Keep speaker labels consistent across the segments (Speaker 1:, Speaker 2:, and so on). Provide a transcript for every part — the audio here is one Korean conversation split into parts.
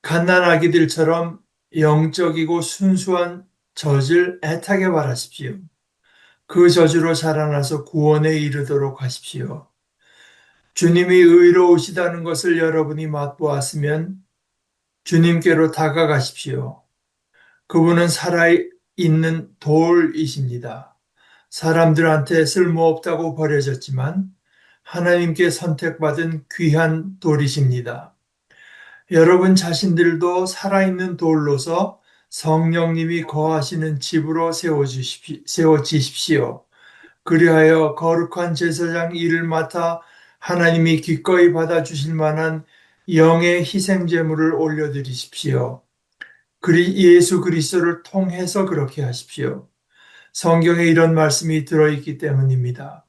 Speaker 1: 갓난아기들처럼 영적이고 순수한 젖을 애타게 바라십시오. 그 젖으로 자라나서 구원에 이르도록 하십시오. 주님이 의로우시다는 것을 여러분이 맛보았으면 주님께로 다가가십시오. 그분은 살아있는 돌이십니다. 사람들한테 쓸모없다고 버려졌지만 하나님께 선택받은 귀한 돌이십니다. 여러분 자신들도 살아있는 돌로서 성령님이 거하시는 집으로 세워지십시오. 그리하여 거룩한 제사장 일을 맡아 하나님이 기꺼이 받아주실 만한 영의 희생제물을 올려드리십시오. 예수 그리스도를 통해서 그렇게 하십시오. 성경에 이런 말씀이 들어있기 때문입니다.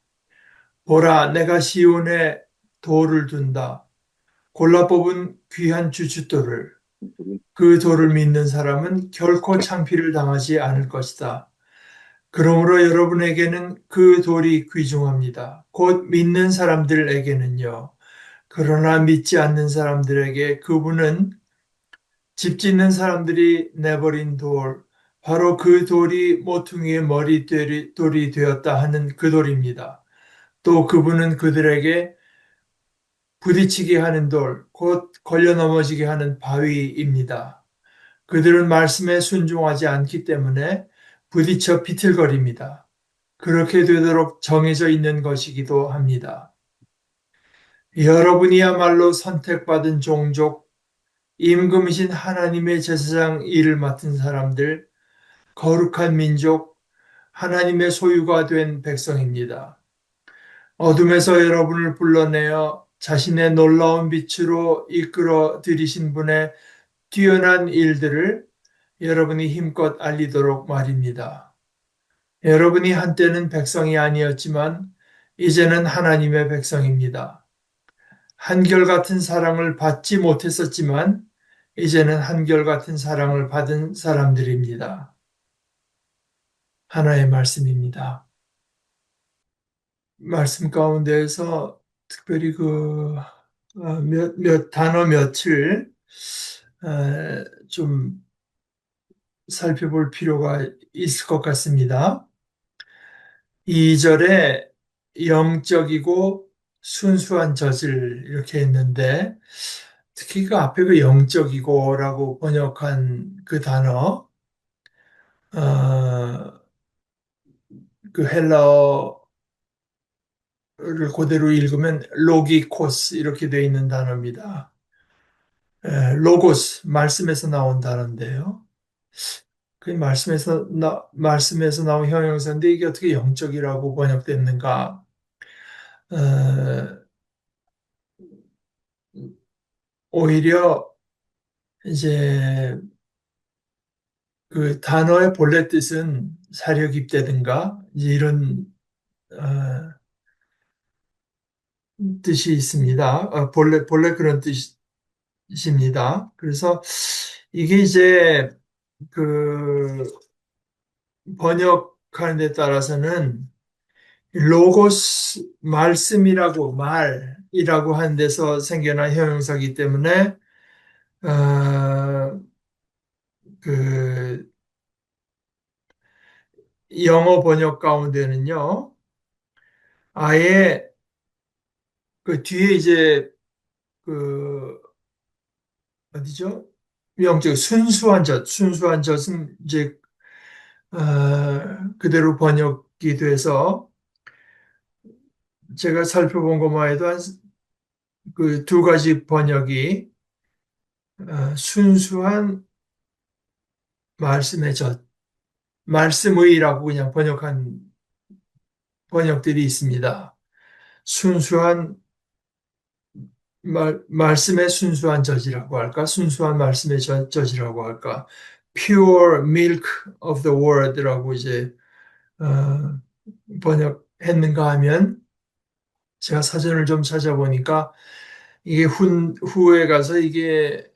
Speaker 1: 보라, 내가 시온에 돌을 둔다. 골라 뽑은 귀한 주춧돌을. 그 돌을 믿는 사람은 결코 창피를 당하지 않을 것이다. 그러므로 여러분에게는 그 돌이 귀중합니다. 곧 믿는 사람들에게는요. 그러나 믿지 않는 사람들에게 그분은 집 짓는 사람들이 내버린 돌, 바로 그 돌이 모퉁이의 머리돌이 되었다 하는 그 돌입니다. 또 그분은 그들에게 부딪히게 하는 돌, 곧 걸려 넘어지게 하는 바위입니다. 그들은 말씀에 순종하지 않기 때문에 부딪혀 비틀거립니다. 그렇게 되도록 정해져 있는 것이기도 합니다. 여러분이야말로 선택받은 종족, 임금이신 하나님의 제사장 일을 맡은 사람들, 거룩한 민족, 하나님의 소유가 된 백성입니다. 어둠에서 여러분을 불러내어 자신의 놀라운 빛으로 이끌어 들이신 분의 뛰어난 일들을 여러분이 힘껏 알리도록 말입니다. 여러분이 한때는 백성이 아니었지만 이제는 하나님의 백성입니다. 한결같은 사랑을 받지 못했었지만 이제는 한결같은 사랑을 받은 사람들입니다. 하나의 말씀입니다. 말씀 가운데에서 특별히 단어 며칠 좀 살펴볼 필요가 있을 것 같습니다. 2절에 영적이고 순수한 젖을 이렇게 했는데 특히 그 앞에 그 영적이고라고 번역한 그 단어 어, 그 헬라어를 그대로 읽으면 로기코스 이렇게 되어 있는 단어입니다. 로고스 말씀에서 나온 단어인데요. 그 말씀에서 나온 형용사인데 이게 어떻게 영적이라고 번역됐는가? 어, 오히려 이제 그 단어의 본래 뜻은 사려 깊다든가 이제 이런 어, 뜻이 있습니다. 본래 그런 뜻입니다. 그래서 이게 이제 그 번역하는 데 따라서는 로고스 말이라고 하는 데서 생겨난 형용사이기 때문에 어, 그 영어 번역 가운데는요 아예 그 뒤에 이제 그 어디죠? 영적 순수한 젖은 이제 그대로 번역이 돼서 제가 살펴본 것만 해도 그 두 가지 번역이 순수한 말씀의 젖, 말씀의라고 그냥 번역한 번역들이 있습니다. 순수한 말씀의 순수한 젖이라고 할까? 순수한 말씀의 젖이라고 할까? Pure milk of the word라고 이제 어, 번역했는가 하면 제가 사전을 좀 찾아보니까 이게 후에 가서 이게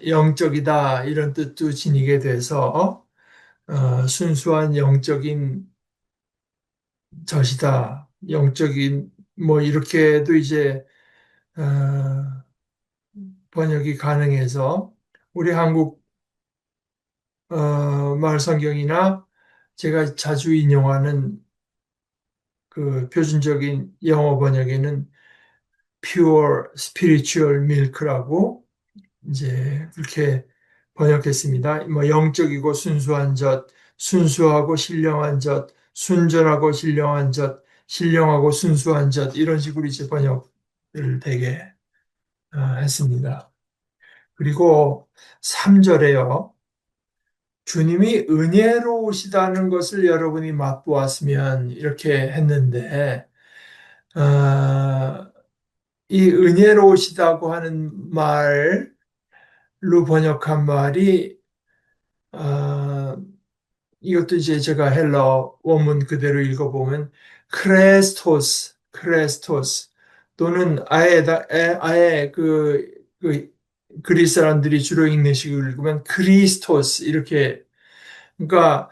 Speaker 1: 영적이다 이런 뜻도 지니게 돼서 순수한 영적인 젖이다 영적인 뭐 이렇게도 이제 어, 번역이 가능해서 우리 한국 마을 성경이나 제가 자주 인용하는 그 표준적인 영어 번역에는 pure spiritual milk라고 이제 그렇게 번역했습니다. 뭐 영적이고 순수한 젖, 순수하고 신령한 젖, 순전하고 신령한 젖, 신령하고 순수한 젖 이런 식으로 이제 번역을 되게 했습니다. 그리고 3절에요. 주님이 은혜로우시다는 것을 여러분이 맛보았으면 이렇게 했는데 어, 이 은혜로우시다고 하는 말로 번역한 말이 어, 이것도 이제 제가 헬러 원문 그대로 읽어보면 크레스토스 또는 아예 그 그리스 사람들이 주로 읽는 식으로 읽으면 크리스토스 이렇게 그러니까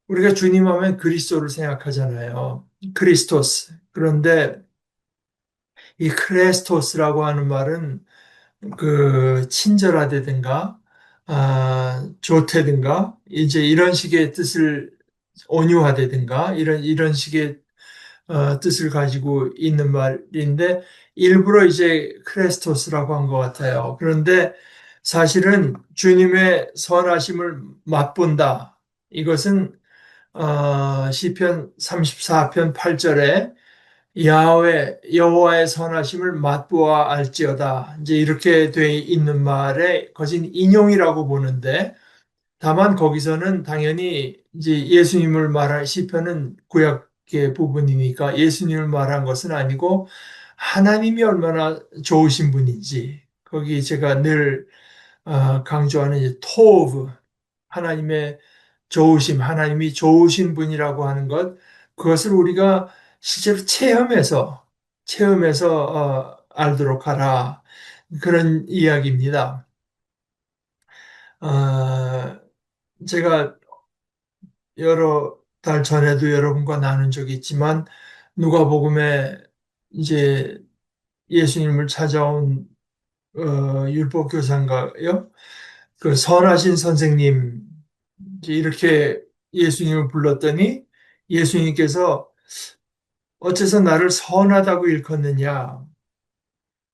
Speaker 1: 우리가 주님 하면 그리스도를 생각하잖아요. 크리스토스. 그런데 이 크레스토스라고 하는 말은 그 친절하다든가 좋다든가 이제 이런 식의 뜻을 온유하다든가 이런 식의 뜻을 가지고 있는 말인데 일부러 이제 크레스토스라고 한 것 같아요. 그런데 사실은 주님의 선하심을 맛본다. 이것은 시편 34편 8절에 야훼 여호와의 선하심을 맛보아 알지어다. 이제 이렇게 돼 있는 말에 거진 인용이라고 보는데 다만 거기서는 당연히 이제 예수님을 말할 시편은 구약의 부분이니까 예수님을 말한 것은 아니고 하나님이 얼마나 좋으신 분인지 거기 제가 늘 강조하는 이제 토브 하나님의 좋으심, 하나님이 좋으신 분이라고 하는 것, 그것을 우리가 실제로 체험해서 알도록 하라. 그런 이야기입니다. 어, 제가 여러 달 전에도 여러분과 나눈 적이 있지만, 누가복음에 이제 예수님을 찾아온 율법교사인가요? 그 선하신 선생님 이제 이렇게 예수님을 불렀더니 예수님께서 어째서 나를 선하다고 일컫느냐?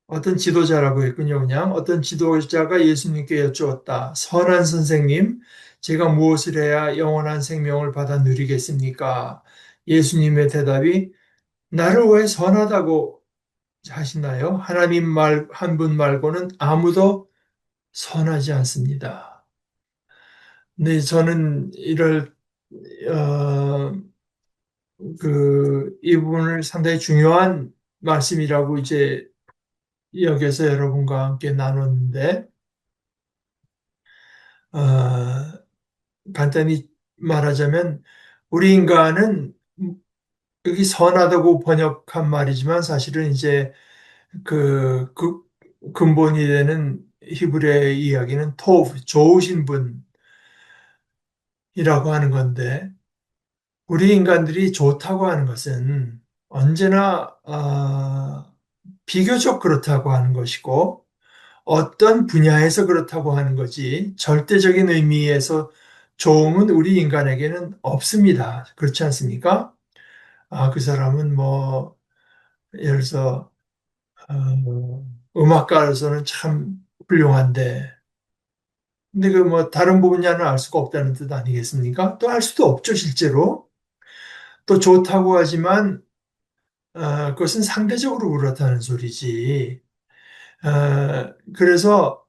Speaker 1: 어떤 지도자라고 했군요, 그냥. 어떤 지도자가 예수님께 여쭈었다. 선한 선생님, 제가 무엇을 해야 영원한 생명을 받아 누리겠습니까? 예수님의 대답이 나를 왜 선하다고 하시나요? 하나님 말, 한 분 말고는 아무도 선하지 않습니다. 네, 저는 어, 이 부분을 상당히 중요한 말씀이라고 이제 여기서 여러분과 함께 나눴는데, 어, 간단히 말하자면, 우리 인간은 여기 선하다고 번역한 말이지만 사실은 이제 그 근본이 되는 히브리어의 이야기는 토브, 좋으신 분이라고 하는 건데, 우리 인간들이 좋다고 하는 것은 언제나 비교적 그렇다고 하는 것이고 어떤 분야에서 그렇다고 하는 거지 절대적인 의미에서 좋음은 우리 인간에게는 없습니다. 그렇지 않습니까? 그 사람은 뭐 예를 들어서 음악가로서는 참 훌륭한데 근데 그 뭐 다른 분야는 알 수가 없다는 뜻 아니겠습니까? 또 알 수도 없죠, 실제로. 또 좋다고 하지만 그것은 상대적으로 그렇다는 소리지. 그래서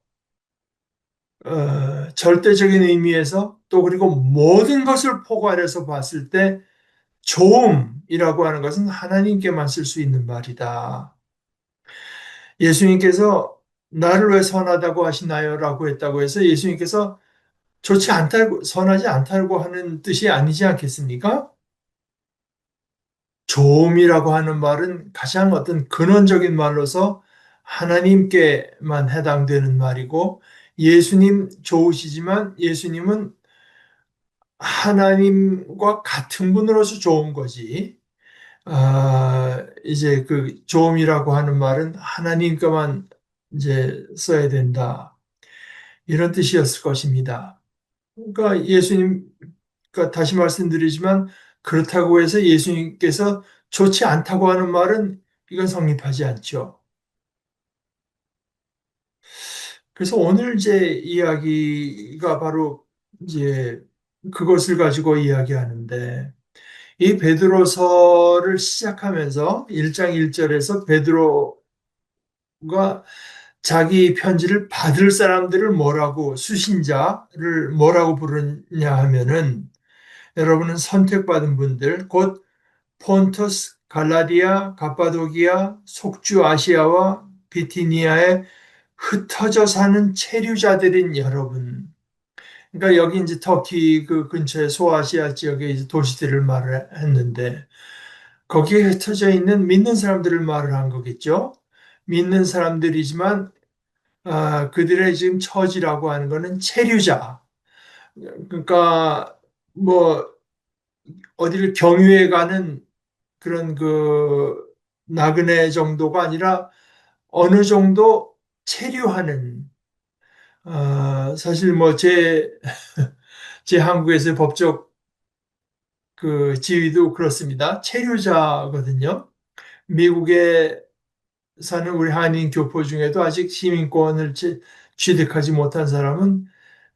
Speaker 1: 절대적인 의미에서 또 그리고 모든 것을 포괄해서 봤을 때 좋음이라고 하는 것은 하나님께만 쓸 수 있는 말이다. 예수님께서 나를 왜 선하다고 하시나요? 라고 했다고 해서 예수님께서 좋지 않다고, 선하지 않다고 하는 뜻이 아니지 않겠습니까? 좋음이라고 하는 말은 가장 어떤 근원적인 말로서 하나님께만 해당되는 말이고 예수님 좋으시지만 예수님은 하나님과 같은 분으로서 좋은 거지. 이제 그 좋음이라고 하는 말은 하나님께만 이제 써야 된다. 이런 뜻이었을 것입니다. 그러니까 예수님, 그러니까 다시 말씀드리지만 그렇다고 해서 예수님께서 좋지 않다고 하는 말은 이건 성립하지 않죠. 그래서 오늘 제 이야기가 바로 이제 그것을 가지고 이야기하는데 이 베드로서를 시작하면서 1장 1절에서 베드로가 자기 편지를 받을 사람들을 뭐라고 수신자를 뭐라고 부르냐 하면은 여러분은 선택받은 분들 곧 폰토스, 갈라디아, 가파도기아, 속주 아시아와 비티니아에 흩어져 사는 체류자들인 여러분. 그러니까 여기 이제 터키 그 근처에 소아시아 지역의 이제 도시들을 말을 했는데 거기에 흩어져 있는 믿는 사람들을 말을 한 거겠죠. 믿는 사람들이지만 그들의 지금 처지라고 하는 거는 체류자. 그러니까 뭐 어디를 경유해 가는 그런 그 나그네 정도가 아니라 어느 정도 체류하는 사실 뭐 제 한국에서의 법적 그 지위도 그렇습니다. 체류자거든요. 미국에 사는 우리 한인 교포 중에도 아직 시민권을 취득하지 못한 사람은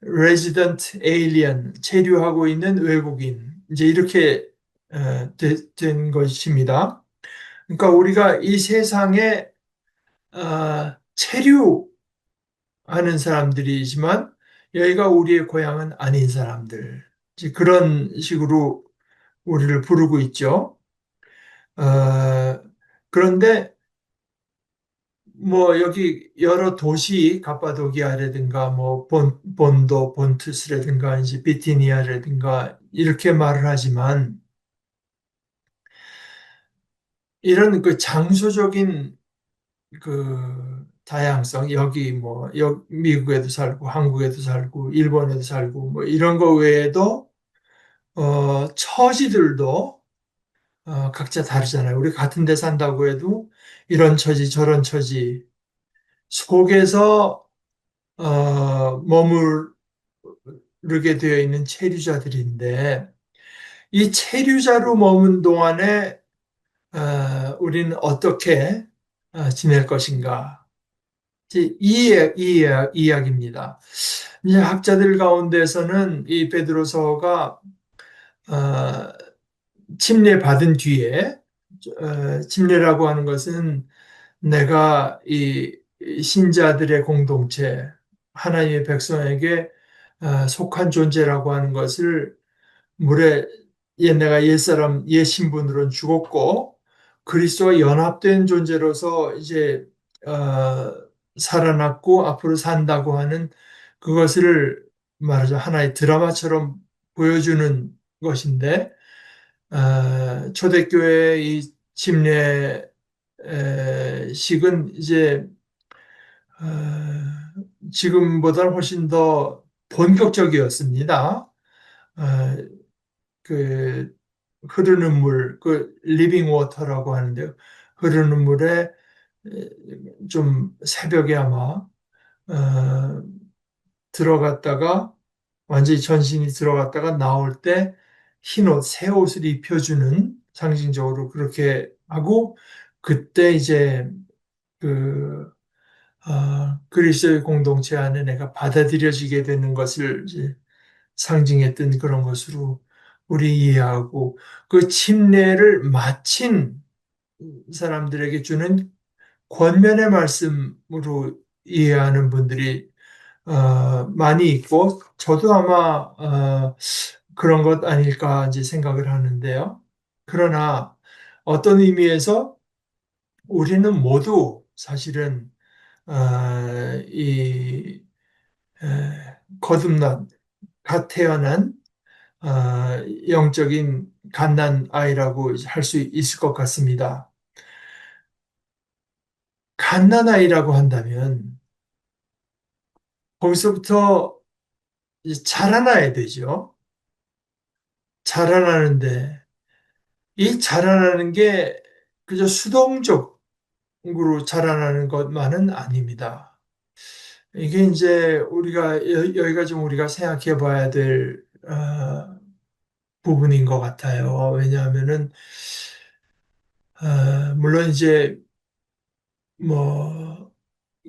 Speaker 1: resident alien, 체류하고 있는 외국인, 이제 이렇게 된 것입니다. 그러니까 우리가 이 세상에 체류하는 사람들이지만 여기가 우리의 고향은 아닌 사람들, 이제 그런 식으로 우리를 부르고 있죠. 어, 그런데 뭐 여기 여러 도시 가파도기아라든가 뭐 본도 본투스라든가 이제 비티니아라든가 이렇게 말을 하지만 이런 그 장소적인 그 다양성 여기 뭐 미국에도 살고 한국에도 살고 일본에도 살고 뭐 이런 거 외에도 처지들도 각자 다르잖아요. 우리 같은 데 산다고 해도 이런 처지 저런 처지 속에서 머무르게 되어 있는 체류자들인데 이 체류자로 머문 동안에 우리는 어떻게 지낼 것인가? 이 이야기입니다. 이제 학자들 가운데서는 이 베드로서가 어, 침례 받은 뒤에 침례라고 하는 것은 내가 이 신자들의 공동체, 하나님의 백성에게 속한 존재라고 하는 것을 물에 내가 옛사람, 옛 신분으로는 죽었고 그리스도와 연합된 존재로서 이제 어, 살아났고 앞으로 산다고 하는 그것을 말하자 하나의 드라마처럼 보여주는 것인데 초대교회의 이 침례식은 이제 지금보다는 훨씬 더 본격적이었습니다. 어, 그 흐르는 물, 그 리빙 워터라고 하는데요. 흐르는 물에 좀 새벽에 아마 들어갔다가 완전히 전신이 들어갔다가 나올 때 흰 옷, 새 옷을 입혀주는 상징적으로 그렇게 하고 그때 이제 그 그리스도의 공동체 안에 내가 받아들여지게 되는 것을 이제 상징했던 그런 것으로 우리 이해하고 그 침례를 마친 사람들에게 주는 권면의 말씀으로 이해하는 분들이 많이 있고 저도 아마 그런 것 아닐까 이제 생각을 하는데요. 그러나 어떤 의미에서 우리는 모두 사실은 이 거듭난 갓 태어난 영적인 갓난 아이라고 할 수 있을 것 같습니다. 갓난 아이라고 한다면 거기서부터 이제 자라나야 되죠. 자라나는데 이 자라나는 게 그저 수동적으로 자라나는 것만은 아닙니다. 이게 이제 여기가 좀 우리가 생각해 봐야 될, 부분인 것 같아요. 왜냐하면은, 물론 이제 뭐,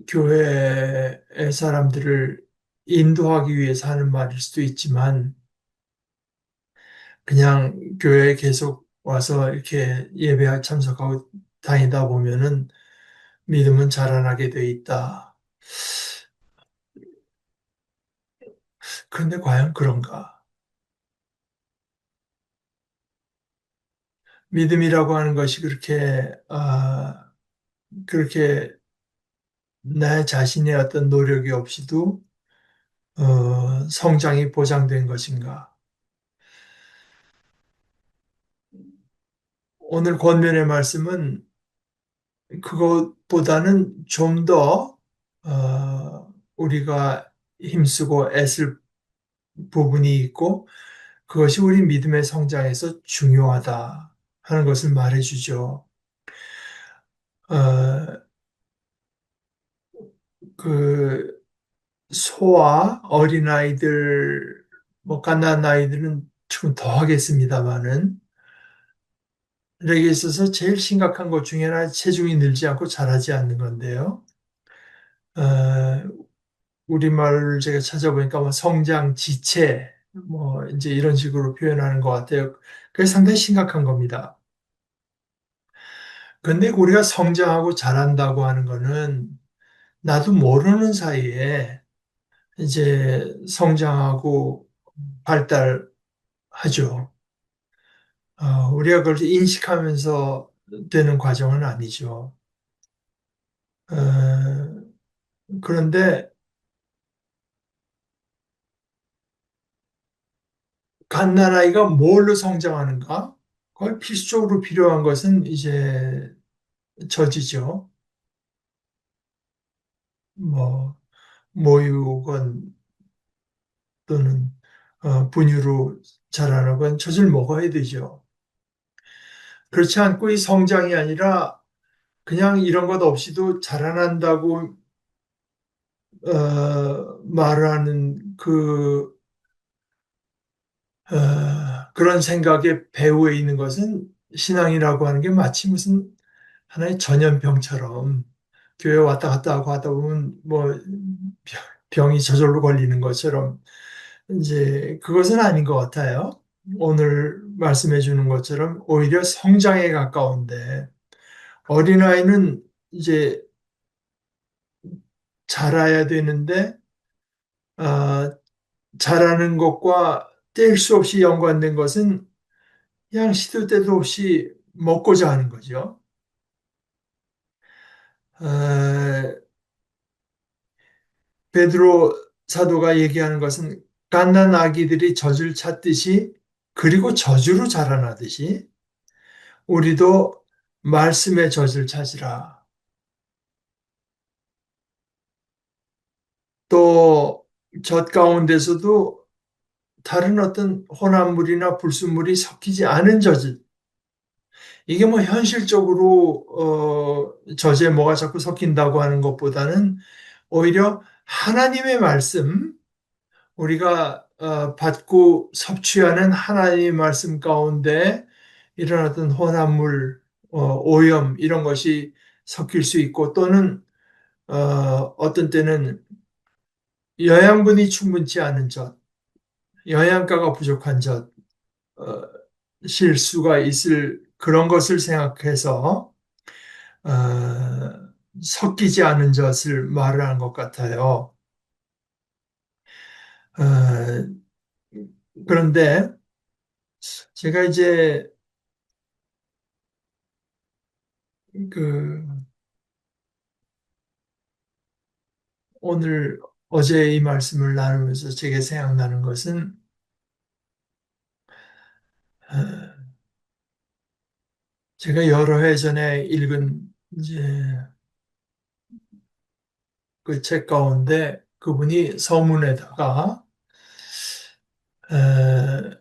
Speaker 1: 교회의 사람들을 인도하기 위해서 하는 말일 수도 있지만, 그냥 교회에 계속 와서 이렇게 예배 참석하고 다니다 보면은 믿음은 자라나게 돼 있다. 그런데 과연 그런가? 믿음이라고 하는 것이 그렇게 나 자신의 어떤 노력이 없이도 성장이 보장된 것인가? 오늘 권면의 말씀은 그것보다는 좀 더 우리가 힘쓰고 애쓸 부분이 있고 그것이 우리 믿음의 성장에서 중요하다 하는 것을 말해주죠. 어, 그 소아 어린아이들, 뭐 갓난 아이들은 조금 더 하겠습니다만은 에게 있어서 제일 심각한 것 중에 하나 체중이 늘지 않고 자라지 않는 건데요. 어, 우리말을 제가 찾아보니까 뭐 성장 지체 뭐 이제 이런 식으로 표현하는 것 같아요. 그게 상당히 심각한 겁니다. 근데 우리가 성장하고 자란다고 하는 거는 나도 모르는 사이에 이제 성장하고 발달하죠. 우리가 그걸 인식하면서 되는 과정은 아니죠. 어, 그런데 갓난아이가 뭘로 성장하는가? 거의 필수적으로 필요한 것은 이제 젖이죠. 뭐, 모유건 또는 분유로 자라는 건 젖을 먹어야 되죠. 그렇지 않고 이 성장이 아니라 그냥 이런 것 없이도 자라난다고 말하는 그런 생각에 배후에 있는 것은 신앙이라고 하는 게 마치 무슨 하나의 전염병처럼 교회 왔다 갔다 하고 하다 보면 뭐 병이 저절로 걸리는 것처럼 이제 그것은 아닌 것 같아요. 오늘 말씀해 주는 것처럼 오히려 성장에 가까운데 어린아이는 이제 자라야 되는데 아, 자라는 것과 뗄 수 없이 연관된 것은 그냥 시도 때도 없이 먹고자 하는 거죠. 어, 베드로 사도가 얘기하는 것은 갓난 아기들이 젖을 찾듯이 그리고 젖으로 자라나듯이 우리도 말씀의 젖을 찾으라. 또 젖 가운데서도 다른 어떤 혼합물이나 불순물이 섞이지 않은 젖을 이게 뭐 현실적으로 젖에 뭐가 자꾸 섞인다고 하는 것보다는 오히려 하나님의 말씀 우리가 받고 섭취하는 하나님의 말씀 가운데 이런 어떤 혼합물, 오염 이런 것이 섞일 수 있고 또는 어떤 때는 영양분이 충분치 않은 젖, 영양가가 부족한 젖, 어, 실수가 있을 그런 것을 생각해서 어, 섞이지 않은 젖을 말하는 것 같아요. 어, 그런데 제가 이제 그 오늘 어제 이 말씀을 나누면서 제게 생각나는 것은 어, 제가 여러 해 전에 읽은 이제 그 책 가운데 그분이 서문에다가 어,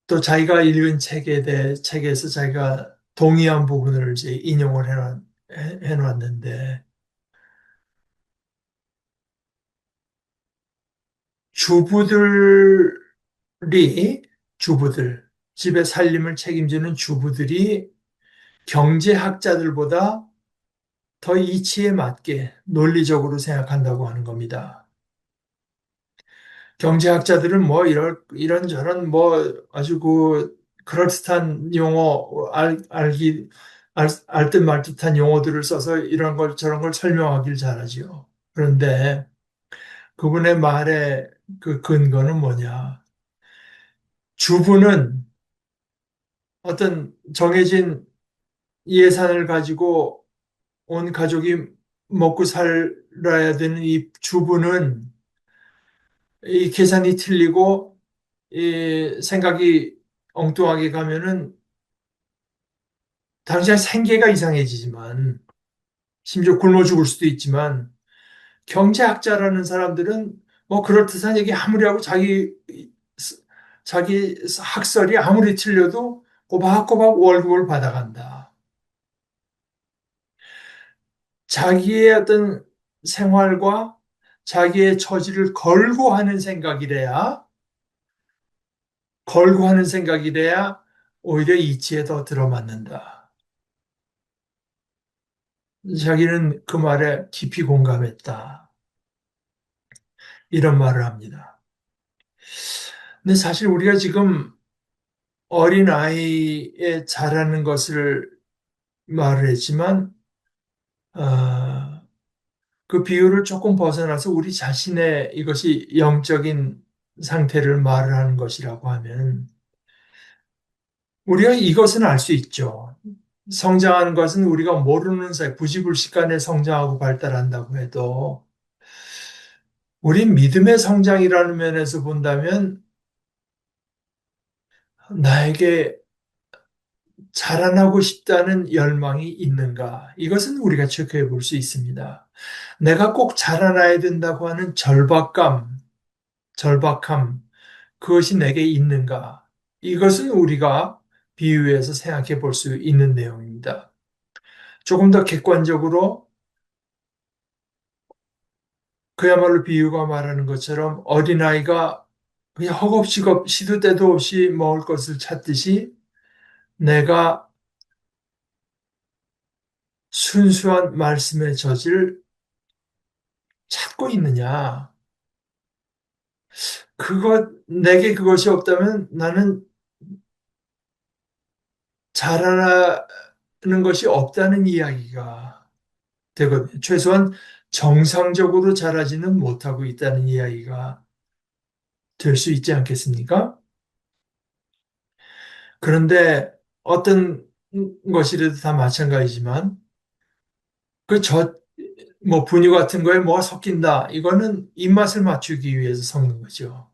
Speaker 1: 또 자기가 읽은 책에서 자기가 동의한 부분을 이제 인용을 해놨는데 주부들이, 주부들, 집의 살림을 책임지는 주부들이 경제학자들보다 더 이치에 맞게 논리적으로 생각한다고 하는 겁니다. 경제학자들은 뭐 이런저런 뭐 아주 그럴듯한 용어, 알 듯 말 듯한 용어들을 써서 이런 걸 저런 걸 설명하길 잘하지요. 그런데 그분의 말의 그 근거는 뭐냐? 주부는 어떤 정해진 예산을 가지고 온 가족이 먹고 살아야 되는 이 주부는 이 계산이 틀리고 이 생각이 엉뚱하게 가면은 당장 생계가 이상해지지만 심지어 굶어 죽을 수도 있지만 경제학자라는 사람들은 뭐 그럴듯한 얘기 아무리 하고 자기 학설이 아무리 틀려도 꼬박꼬박 월급을 받아간다. 자기의 어떤 생활과 자기의 처지를 걸고 하는 생각이래야 오히려 이치에 더 들어맞는다. 자기는 그 말에 깊이 공감했다. 이런 말을 합니다. 근데 사실 우리가 지금 어린아이의 자라는 것을 말을 했지만, 어, 그 비율을 조금 벗어나서 우리 자신의 이것이 영적인 상태를 말을 하는 것이라고 하면, 우리가 이것은 알 수 있죠. 성장하는 것은 우리가 모르는 사이, 부지불식간에 성장하고 발달한다고 해도, 우리 믿음의 성장이라는 면에서 본다면, 나에게 자라나고 싶다는 열망이 있는가? 이것은 우리가 체크해 볼 수 있습니다. 내가 꼭 자라나야 된다고 하는 절박함, 그것이 내게 있는가? 이것은 우리가 비유해서 생각해 볼 수 있는 내용입니다. 조금 더 객관적으로 그야말로 비유가 말하는 것처럼 어린아이가 그냥 허겁지겁 시도 때도 없이 먹을 것을 찾듯이 내가 순수한 말씀의 젖을 찾고 있느냐? 내게 그것이 없다면 나는 자라는 것이 없다는 이야기가 되거든요. 최소한 정상적으로 자라지는 못하고 있다는 이야기가 될 수 있지 않겠습니까? 그런데 어떤 것이라도 다 마찬가지지만 분유 같은 거에 뭐가 섞인다. 이거는 입맛을 맞추기 위해서 섞는 거죠.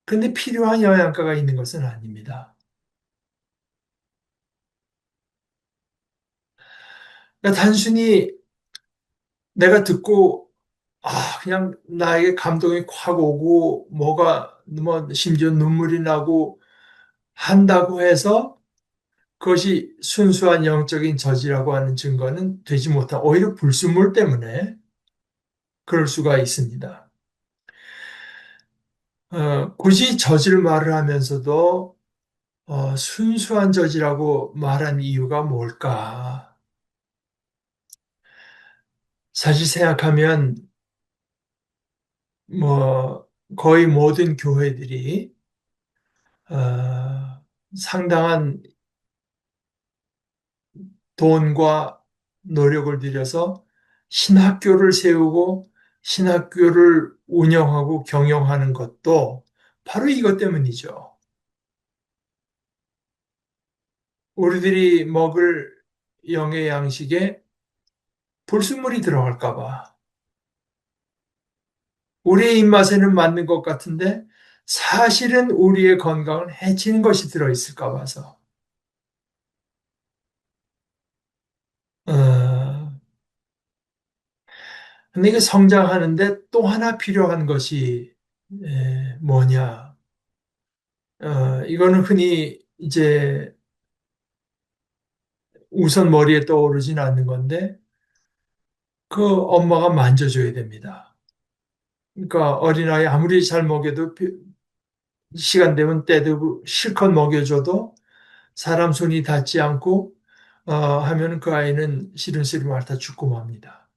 Speaker 1: 근데 필요한 영양가가 있는 것은 아닙니다. 그러니까 단순히 내가 듣고 그냥 나에게 감동이 확 오고 심지어 눈물이 나고 한다고 해서 그것이 순수한 영적인 저지라고 하는 증거는 되지 못한 오히려 불순물 때문에 그럴 수가 있습니다. 굳이 저질 말을 하면서도 순수한 저지라고 말한 이유가 뭘까? 사실 생각하면 뭐 거의 모든 교회들이 상당한 돈과 노력을 들여서 신학교를 세우고 신학교를 운영하고 경영하는 것도 바로 이것 때문이죠. 우리들이 먹을 영의 양식에 불순물이 들어갈까 봐. 우리의 입맛에는 맞는 것 같은데 사실은 우리의 건강을 해치는 것이 들어있을까 봐서. 어, 근데 이게 성장하는데 또 하나 필요한 것이 뭐냐? 이거는 흔히 이제 우선 머리에 떠오르진 않는 건데 그 엄마가 만져줘야 됩니다. 그러니까 어린아이 아무리 잘 먹여도 시간 되면 때도 실컷 먹여줘도 사람 손이 닿지 않고 하면 그 아이는 시름시름 앓다 죽고 맙니다.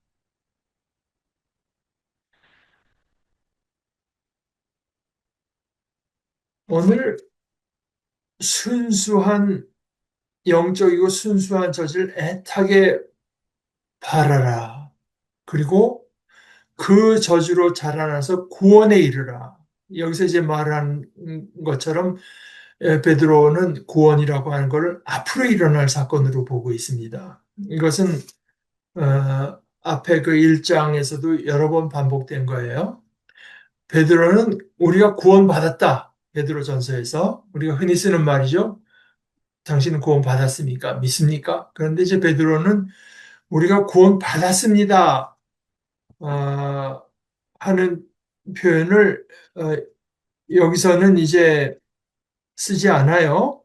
Speaker 1: 오늘 순수한 영적이고 순수한 젖을 애타게 바라라. 그리고 그 저주로 자라나서 구원에 이르라. 여기서 이제 말한 것처럼 베드로는 구원이라고 하는 것을 앞으로 일어날 사건으로 보고 있습니다. 이것은 앞에 그 1장에서도 여러 번 반복된 거예요. 베드로는 우리가 구원받았다. 베드로전서에서 우리가 흔히 쓰는 말이죠. 당신은 구원받았습니까? 믿습니까? 그런데 이제 베드로는 우리가 구원받았습니다. 어, 하는 표현을 어, 여기서는 이제 쓰지 않아요.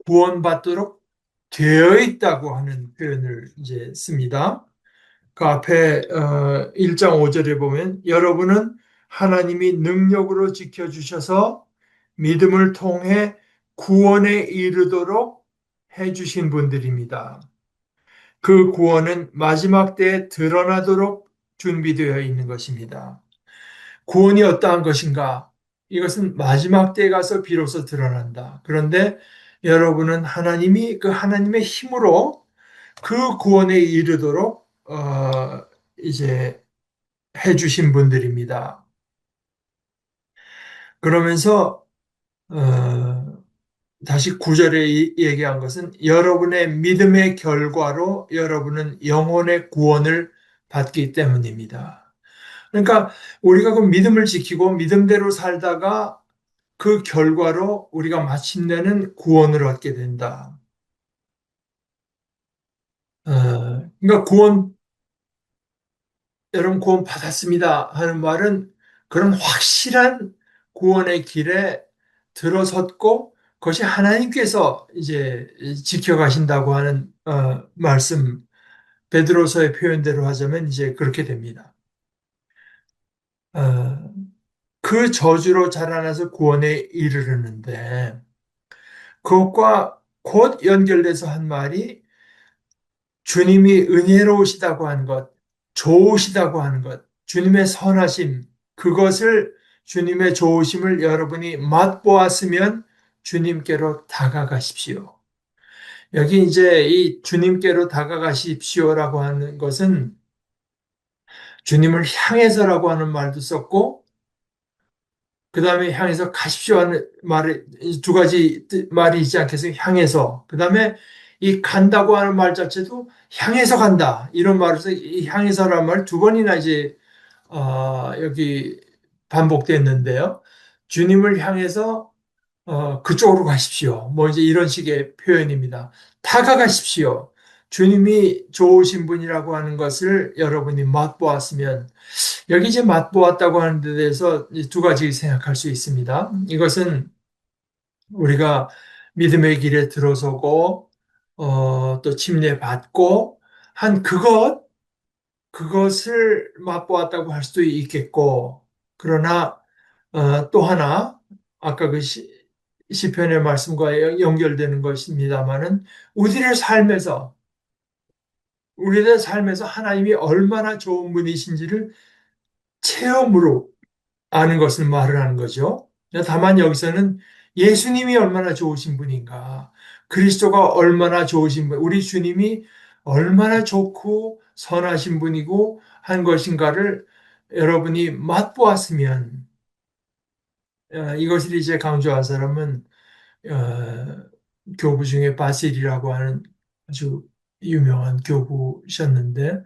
Speaker 1: 구원받도록 되어 있다고 하는 표현을 이제 씁니다. 그 앞에 1장 5절에 보면 여러분은 하나님이 능력으로 지켜주셔서 믿음을 통해 구원에 이르도록 해주신 분들입니다. 그 구원은 마지막 때에 드러나도록 준비되어 있는 것입니다. 구원이 어떠한 것인가? 이것은 마지막 때에 가서 비로소 드러난다. 그런데 여러분은 하나님이 그 하나님의 힘으로 그 구원에 이르도록 이제 해주신 분들입니다. 그러면서 다시 구절에 얘기한 것은 여러분의 믿음의 결과로 여러분은 영혼의 구원을 받기 때문입니다. 그러니까 우리가 그 믿음을 지키고 믿음대로 살다가 그 결과로 우리가 마침내는 구원을 얻게 된다. 그러니까 여러분 구원 받았습니다 하는 말은 그런 확실한 구원의 길에 들어섰고 그것이 하나님께서 이제 지켜가신다고 하는 말씀 베드로서의 표현대로 하자면 이제 그렇게 됩니다. 어, 그 저주로 자라나서 구원에 이르르는데 그것과 곧 연결돼서 한 말이 주님이 은혜로우시다고 하는 것, 좋으시다고 하는 것, 주님의 선하심, 그것을 주님의 좋으심을 여러분이 맛보았으면 주님께로 다가가십시오. 여기 이제 이 주님께로 다가가십시오라고 하는 것은 주님을 향해서라고 하는 말도 썼고 그 다음에 향해서 가십시오 하는 말이 두 가지 말이 있지 않겠어요? 향해서. 그 다음에 이 간다고 하는 말 자체도 향해서 간다. 이런 말로서 이 향해서라는 말 두 번이나 이제 여기 반복됐는데요. 주님을 향해서 그쪽으로 가십시오. 뭐 이제 이런 식의 표현입니다. 다가가십시오. 주님이 좋으신 분이라고 하는 것을 여러분이 맛보았으면 여기 이제 맛보았다고 하는 데 대해서 두 가지 생각할 수 있습니다. 이것은 우리가 믿음의 길에 들어서고 또 침례받고 한 그것을 맛보았다고 할 수도 있겠고 그러나 또 하나 아까 그 시편의 말씀과 연결되는 것입니다만은 우리의 삶에서 하나님이 얼마나 좋은 분이신지를 체험으로 아는 것을 말을 하는 거죠. 다만 여기서는 예수님이 얼마나 좋으신 분인가, 그리스도가 얼마나 좋으신 분, 우리 주님이 얼마나 좋고 선하신 분이고 한 것인가를 여러분이 맛보았으면 이것을 이제 강조한 사람은 어, 교부 중에 바실이라고 하는 아주 유명한 교부셨는데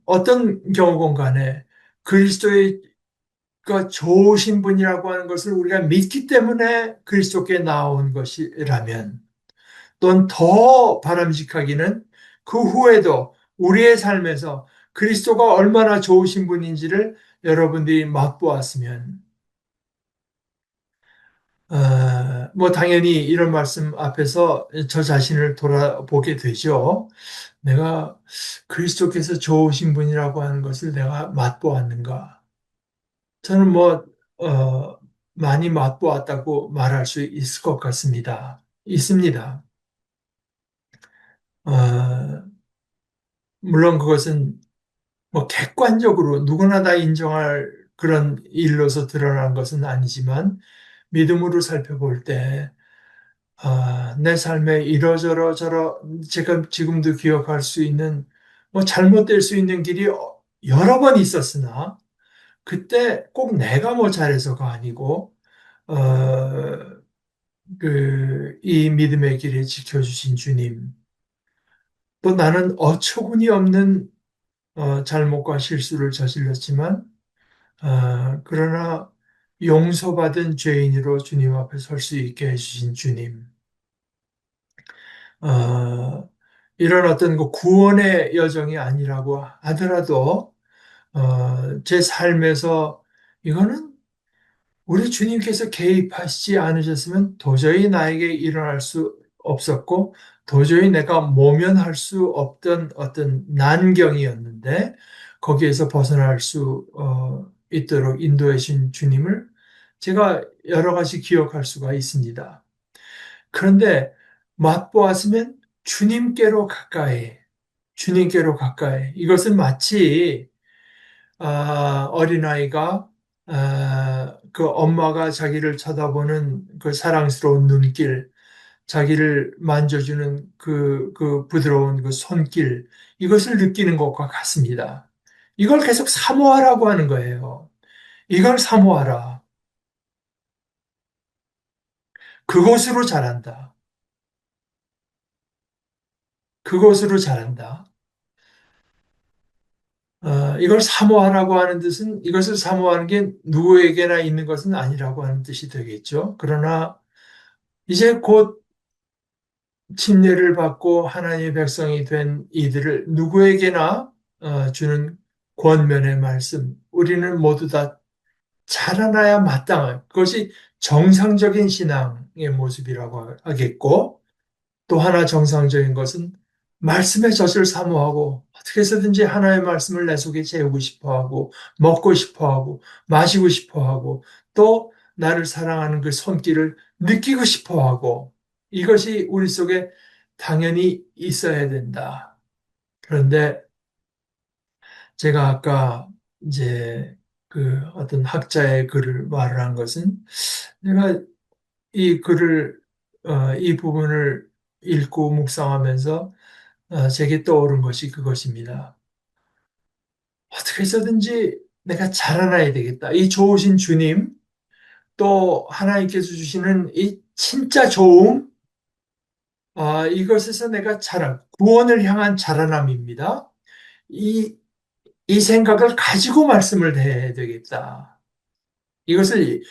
Speaker 1: 어떤 경우건 간에 그리스도의 그 좋으신 분이라고 하는 것을 우리가 믿기 때문에 그리스도께 나온 것이라면 또는 더 바람직하기는 그 후에도 우리의 삶에서 그리스도가 얼마나 좋으신 분인지를 여러분들이 맛보았으면 뭐 당연히 이런 말씀 앞에서 저 자신을 돌아보게 되죠. 내가 그리스도께서 좋으신 분이라고 하는 것을 내가 맛보았는가? 저는 어, 많이 맛보았다고 말할 수 있을 것 같습니다. 있습니다. 어, 물론 그것은 뭐 객관적으로 누구나 다 인정할 그런 일로서 드러난 것은 아니지만 믿음으로 살펴볼 때 내 삶에 이러저러 저러 제가 지금도 기억할 수 있는 뭐 잘못될 수 있는 길이 여러 번 있었으나 그때 꼭 내가 뭐 잘해서가 아니고 어, 이 믿음의 길에 지켜주신 주님 또 나는 어처구니 없는 잘못과 실수를 저질렀지만 그러나 용서받은 죄인으로 주님 앞에 설 수 있게 해주신 주님 어, 이런 어떤 그 구원의 여정이 아니라고 하더라도 제 삶에서 이거는 우리 주님께서 개입하시지 않으셨으면 도저히 나에게 일어날 수 없었고 도저히 내가 모면할 수 없던 어떤 난경이었는데 거기에서 벗어날 수 있도록 인도해 주신 주님을 제가 여러 가지 기억할 수가 있습니다. 그런데 맛보았으면 주님께로 가까이. 이것은 마치 어린아이가 그 엄마가 자기를 쳐다보는 그 사랑스러운 눈길, 자기를 만져주는 그 부드러운 그 손길, 이것을 느끼는 것과 같습니다. 이걸 계속 사모하라고 하는 거예요. 이걸 사모하라. 그것으로 잘한다. 그것으로 잘한다. 이걸 사모하라고 하는 뜻은 이것을 사모하는 게 누구에게나 있는 것은 아니라고 하는 뜻이 되겠죠. 그러나 이제 곧 침례를 받고 하나님의 백성이 된 이들을 누구에게나 주는 권면의 말씀. 우리는 모두 다 자라나야 마땅한 그것이 정상적인 신앙의 모습이라고 하겠고 또 하나 정상적인 것은 말씀의 젖을 사모하고 어떻게 해서든지 하나의 말씀을 내 속에 채우고 싶어 하고 먹고 싶어 하고 마시고 싶어 하고 또 나를 사랑하는 그 손길을 느끼고 싶어 하고 이것이 우리 속에 당연히 있어야 된다. 그런데 제가 아까 이제 그 어떤 학자의 글을 말을 한 것은 내가 이 글을 이 부분을 읽고 묵상하면서 제게 떠오른 것이 그것입니다. 어떻게 해서든지 내가 자라나야 되겠다. 이 좋으신 주님, 또 하나님께서 주시는 이 진짜 좋음, 이것에서 내가 구원을 향한 자라남입니다. 이, 이 생각을 가지고 말씀을 해야 되겠다. 이것을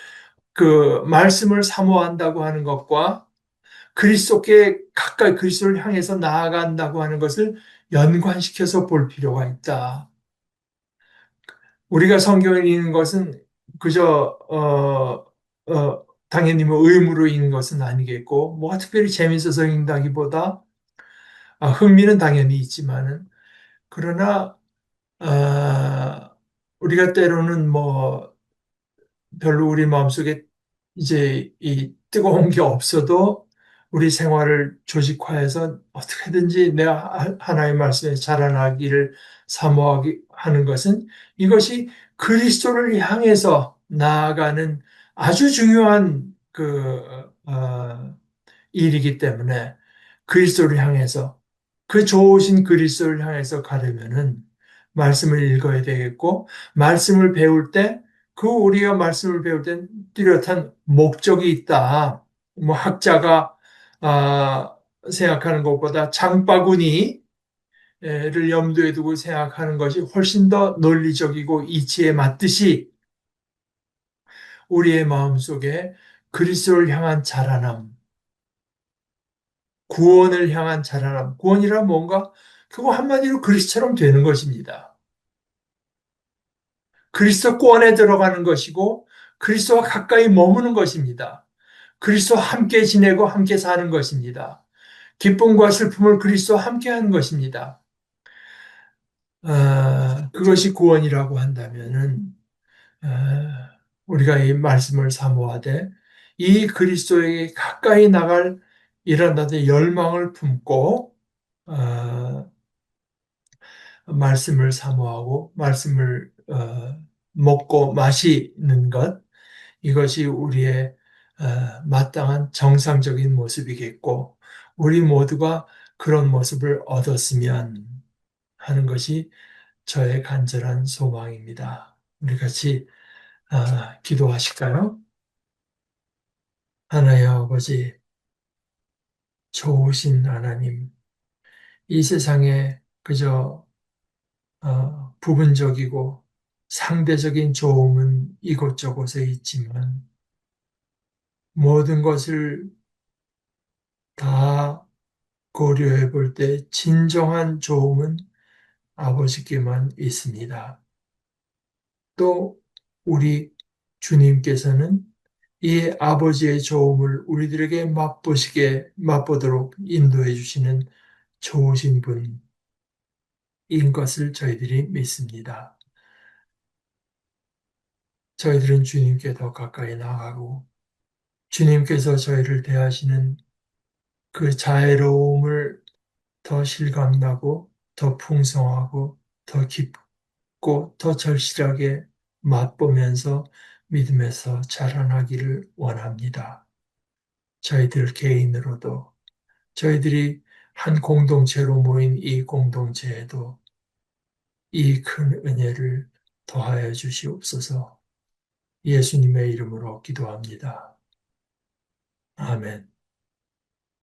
Speaker 1: 그 말씀을 사모한다고 하는 것과 그리스도께 가까이 그리스도를 향해서 나아간다고 하는 것을 연관시켜서 볼 필요가 있다. 우리가 성경을 읽는 것은 그저 당연히 뭐 의무로 읽는 것은 아니겠고 뭐가 특별히 재밌어서 읽는다기보다 흥미는 당연히 있지만은 그러나 우리가 때로는 뭐 별로 우리 마음속에 이제 이 뜨거운 게 없어도 우리 생활을 조직화해서 어떻게든지 내가 하나의 말씀에 자라나기를 사모하기 하는 것은 이것이 그리스도를 향해서 나아가는 아주 중요한 일이기 때문에 그리스도를 향해서 그 좋으신 그리스도를 향해서 가려면은 말씀을 읽어야 되겠고 말씀을 배울 때 그 우리가 말씀을 배울 땐 뚜렷한 목적이 있다. 뭐 학자가 생각하는 것보다 장바구니를 염두에 두고 생각하는 것이 훨씬 더 논리적이고 이치에 맞듯이 우리의 마음속에 그리스도를 향한 자라남, 구원을 향한 자라남, 구원이란 뭔가 그거 한마디로 그리스도처럼 되는 것입니다. 그리스도권에 들어가는 것이고 그리스도와 가까이 머무는 것입니다. 그리스도와 함께 지내고 함께 사는 것입니다. 기쁨과 슬픔을 그리스도와 함께 하는 것입니다. 그것이 구원이라고 한다면은 우리가 이 말씀을 사모하되 이 그리스도에게 가까이 나갈 이런 열망을 품고 말씀을 사모하고 말씀을 먹고 마시는 것 이것이 우리의 마땅한 정상적인 모습이겠고 우리 모두가 그런 모습을 얻었으면 하는 것이 저의 간절한 소망입니다. 우리 같이 기도하실까요? 하나님 아버지, 좋으신 하나님, 이 세상에 그저 부분적이고 상대적인 좋음은 이곳저곳에 있지만 모든 것을 다 고려해 볼 때 진정한 좋음은 아버지께만 있습니다. 또 우리 주님께서는 이 아버지의 좋음을 우리들에게 맛보도록 인도해 주시는 좋으신 분인 것을 저희들이 믿습니다. 저희들은 주님께 더 가까이 나가고 주님께서 저희를 대하시는 그 자애로움을 더 실감나고 더 풍성하고 더 깊고 더 절실하게 맛보면서 믿음에서 자라나기를 원합니다. 저희들 개인으로도 저희들이 한 공동체로 모인 이 공동체에도 이 큰 은혜를 더하여 주시옵소서. 예수님의 이름으로 기도합니다. 아멘.